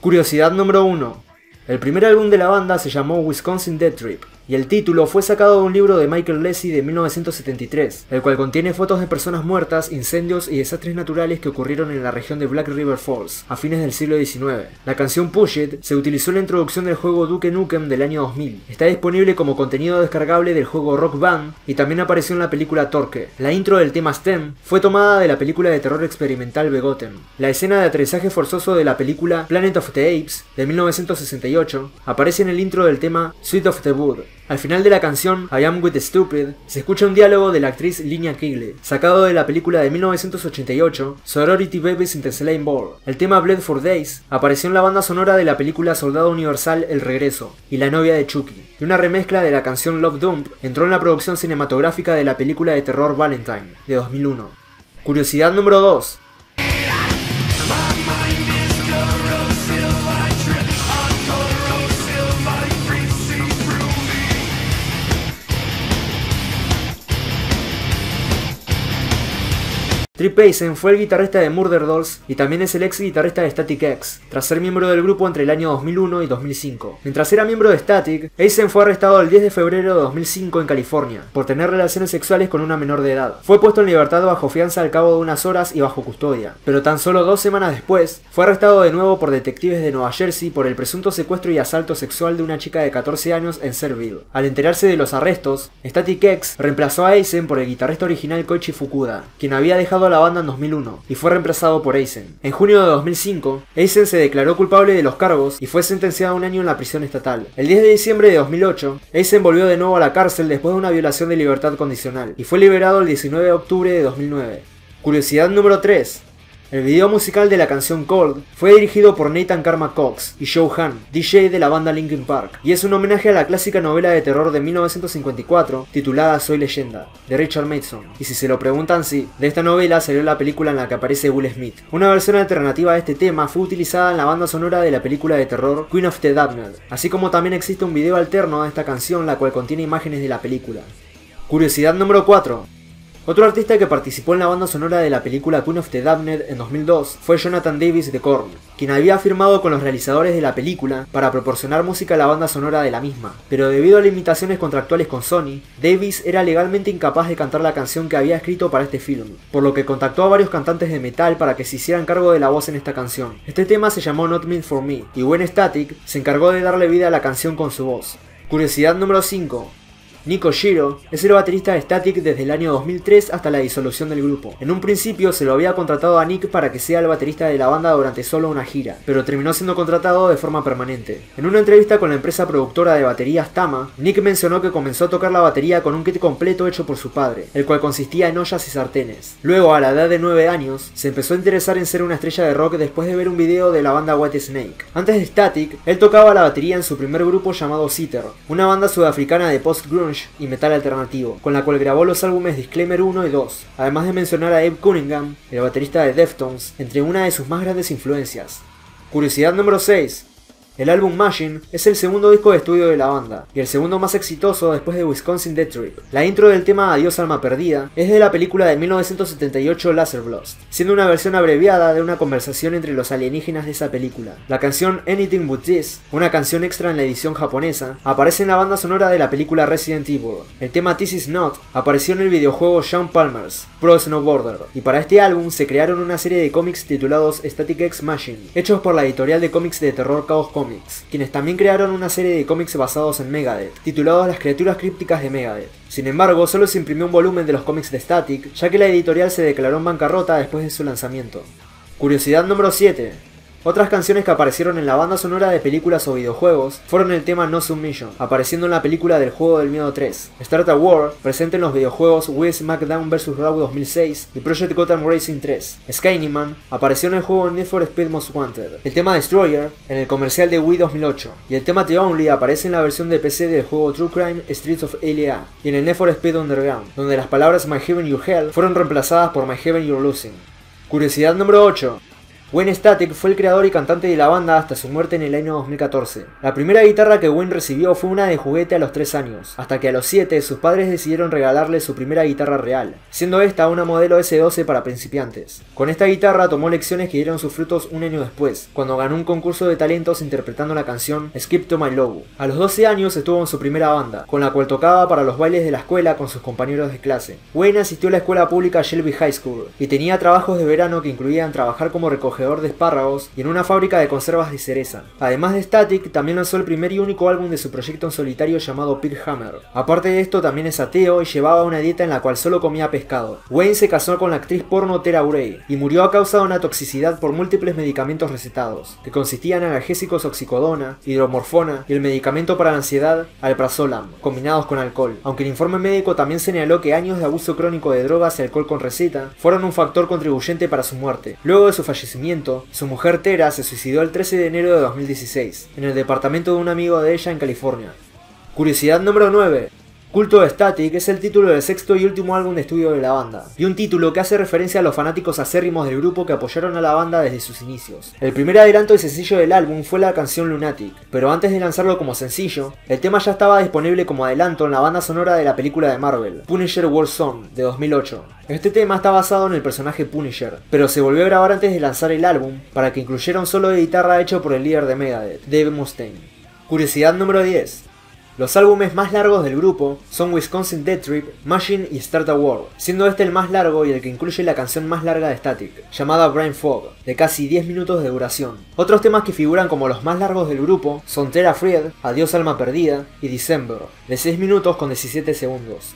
Curiosidad número 1. El primer álbum de la banda se llamó Wisconsin Death Trip, y el título fue sacado de un libro de Michael Lesy de 1973, el cual contiene fotos de personas muertas, incendios y desastres naturales que ocurrieron en la región de Black River Falls, a fines del siglo XIX. La canción Push It se utilizó en la introducción del juego Duke Nukem del año 2000. Está disponible como contenido descargable del juego Rock Band y también apareció en la película Torque. La intro del tema Stem fue tomada de la película de terror experimental Begotten. La escena de aterrizaje forzoso de la película Planet of the Apes de 1968 aparece en el intro del tema Sweet of the Wood. Al final de la canción I Am With the Stupid se escucha un diálogo de la actriz Linnea Quigley, sacado de la película de 1988 Sorority Babies in the Slime Ball. El tema Bled for Days apareció en la banda sonora de la película Soldado Universal El Regreso y La novia de Chucky, y una remezcla de la canción Love Dump entró en la producción cinematográfica de la película de terror Valentine de 2001. Curiosidad número 2. Trip Eisen fue el guitarrista de Murder Dolls y también es el ex guitarrista de Static X, tras ser miembro del grupo entre el año 2001 y 2005. Mientras era miembro de Static, Eisen fue arrestado el 10 de febrero de 2005 en California, por tener relaciones sexuales con una menor de edad. Fue puesto en libertad bajo fianza al cabo de unas horas y bajo custodia, pero tan solo 2 semanas después, fue arrestado de nuevo por detectives de Nueva Jersey por el presunto secuestro y asalto sexual de una chica de 14 años en Seville. Al enterarse de los arrestos, Static X reemplazó a Eisen por el guitarrista original Koichi Fukuda, quien había dejado la banda en 2001 y fue reemplazado por Eisen. En junio de 2005, Eisen se declaró culpable de los cargos y fue sentenciado a 1 año en la prisión estatal. El 10 de diciembre de 2008, Eisen volvió de nuevo a la cárcel después de una violación de libertad condicional y fue liberado el 19 de octubre de 2009. Curiosidad número 3. El video musical de la canción Cold fue dirigido por Nathan Karma Cox y Joe Hahn, DJ de la banda Linkin Park, y es un homenaje a la clásica novela de terror de 1954 titulada Soy Leyenda, de Richard Mason. Y si se lo preguntan, sí, de esta novela salió la película en la que aparece Will Smith. Una versión alternativa de este tema fue utilizada en la banda sonora de la película de terror Queen of the Damned, así como también existe un video alterno a esta canción la cual contiene imágenes de la película. Curiosidad número 4. Otro artista que participó en la banda sonora de la película Queen of the Damned en 2002 fue Jonathan Davis de Korn, quien había firmado con los realizadores de la película para proporcionar música a la banda sonora de la misma, pero debido a limitaciones contractuales con Sony, Davis era legalmente incapaz de cantar la canción que había escrito para este film, por lo que contactó a varios cantantes de metal para que se hicieran cargo de la voz en esta canción. Este tema se llamó Not Meant For Me, y Gwen Static se encargó de darle vida a la canción con su voz. Curiosidad número 5. Nico Giro es el baterista de Static desde el año 2003 hasta la disolución del grupo. En un principio se lo había contratado a Nick para que sea el baterista de la banda durante solo una gira, pero terminó siendo contratado de forma permanente. En una entrevista con la empresa productora de baterías Tama, Nick mencionó que comenzó a tocar la batería con un kit completo hecho por su padre, el cual consistía en ollas y sartenes. Luego, a la edad de 9 años, se empezó a interesar en ser una estrella de rock después de ver un video de la banda Whitesnake. Antes de Static, él tocaba la batería en su primer grupo llamado Seether, una banda sudafricana de post-grunge y metal alternativo, con la cual grabó los álbumes Disclaimer 1 y 2, además de mencionar a Abe Cunningham, el baterista de Deftones, entre una de sus más grandes influencias. Curiosidad número 6. El álbum Machine es el segundo disco de estudio de la banda, y el segundo más exitoso después de Wisconsin Death Trip. La intro del tema Adiós Alma Perdida es de la película de 1978 Laserblast, siendo una versión abreviada de una conversación entre los alienígenas de esa película. La canción Anything But This, una canción extra en la edición japonesa, aparece en la banda sonora de la película Resident Evil. El tema This Is Not apareció en el videojuego Sean Palmer's Pro Snowboarder, y para este álbum se crearon una serie de cómics titulados Static X Machine, hechos por la editorial de cómics de terror Chaos Comics, quienes también crearon una serie de cómics basados en Megadeth, titulados Las criaturas crípticas de Megadeth. Sin embargo, solo se imprimió un volumen de los cómics de Static, ya que la editorial se declaró en bancarrota después de su lanzamiento. Curiosidad número 7. Otras canciones que aparecieron en la banda sonora de películas o videojuegos fueron el tema No Submission, apareciendo en la película del Juego del Miedo 3, Start a War, presente en los videojuegos Wii SmackDown vs. Raw 2006 y Project Gotham Racing 3. Skyneman apareció en el juego Need for Speed Most Wanted, el tema Destroyer en el comercial de Wii 2008, y el tema The Only aparece en la versión de PC del juego True Crime Streets of LA y en el Need for Speed Underground, donde las palabras My Heaven Your Hell fueron reemplazadas por My Heaven You're Losing. Curiosidad número 8. Wayne Static fue el creador y cantante de la banda hasta su muerte en el año 2014. La primera guitarra que Wayne recibió fue una de juguete a los 3 años, hasta que a los 7 sus padres decidieron regalarle su primera guitarra real, siendo esta una modelo S12 para principiantes. Con esta guitarra tomó lecciones que dieron sus frutos un año después, cuando ganó un concurso de talentos interpretando la canción Skip to My Love. A los 12 años estuvo en su primera banda, con la cual tocaba para los bailes de la escuela con sus compañeros de clase. Wayne asistió a la escuela pública Shelby High School y tenía trabajos de verano que incluían trabajar como recogedor de espárragos y en una fábrica de conservas de cereza. Además de Static, también lanzó el primer y único álbum de su proyecto en solitario llamado Pig Hammer. Aparte de esto, también es ateo y llevaba una dieta en la cual solo comía pescado. Wayne se casó con la actriz porno Tara Gray y murió a causa de una toxicidad por múltiples medicamentos recetados, que consistían en analgésicos oxicodona, hidromorfona y el medicamento para la ansiedad alprazolam, combinados con alcohol. Aunque el informe médico también señaló que años de abuso crónico de drogas y alcohol con receta fueron un factor contribuyente para su muerte. Luego de su fallecimiento, su mujer Tara se suicidó el 13 de enero de 2016, en el departamento de un amigo de ella en California. Curiosidad número 9. Culto de Static es el título del sexto y último álbum de estudio de la banda, y un título que hace referencia a los fanáticos acérrimos del grupo que apoyaron a la banda desde sus inicios. El primer adelanto y sencillo del álbum fue la canción Lunatic, pero antes de lanzarlo como sencillo, el tema ya estaba disponible como adelanto en la banda sonora de la película de Marvel, Punisher Warzone, de 2008. Este tema está basado en el personaje Punisher, pero se volvió a grabar antes de lanzar el álbum para que incluyera un solo de guitarra hecho por el líder de Megadeth, Dave Mustaine. Curiosidad número 10. Los álbumes más largos del grupo son Wisconsin Death Trip, Machine y Start a War, siendo este el más largo y el que incluye la canción más larga de Static, llamada Brain Fog, de casi 10 minutos de duración. Otros temas que figuran como los más largos del grupo son Tera Fried, Adiós Alma Perdida y December, de 6 minutos con 17 segundos.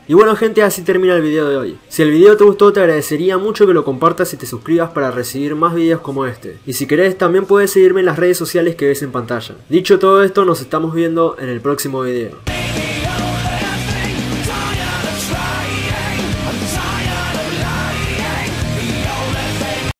Y bueno gente, así termina el video de hoy. Si el video te gustó, te agradecería mucho que lo compartas y te suscribas para recibir más videos como este. Y si querés, también puedes seguirme en las redes sociales que ves en pantalla. Dicho todo esto, nos estamos viendo en el próximo video.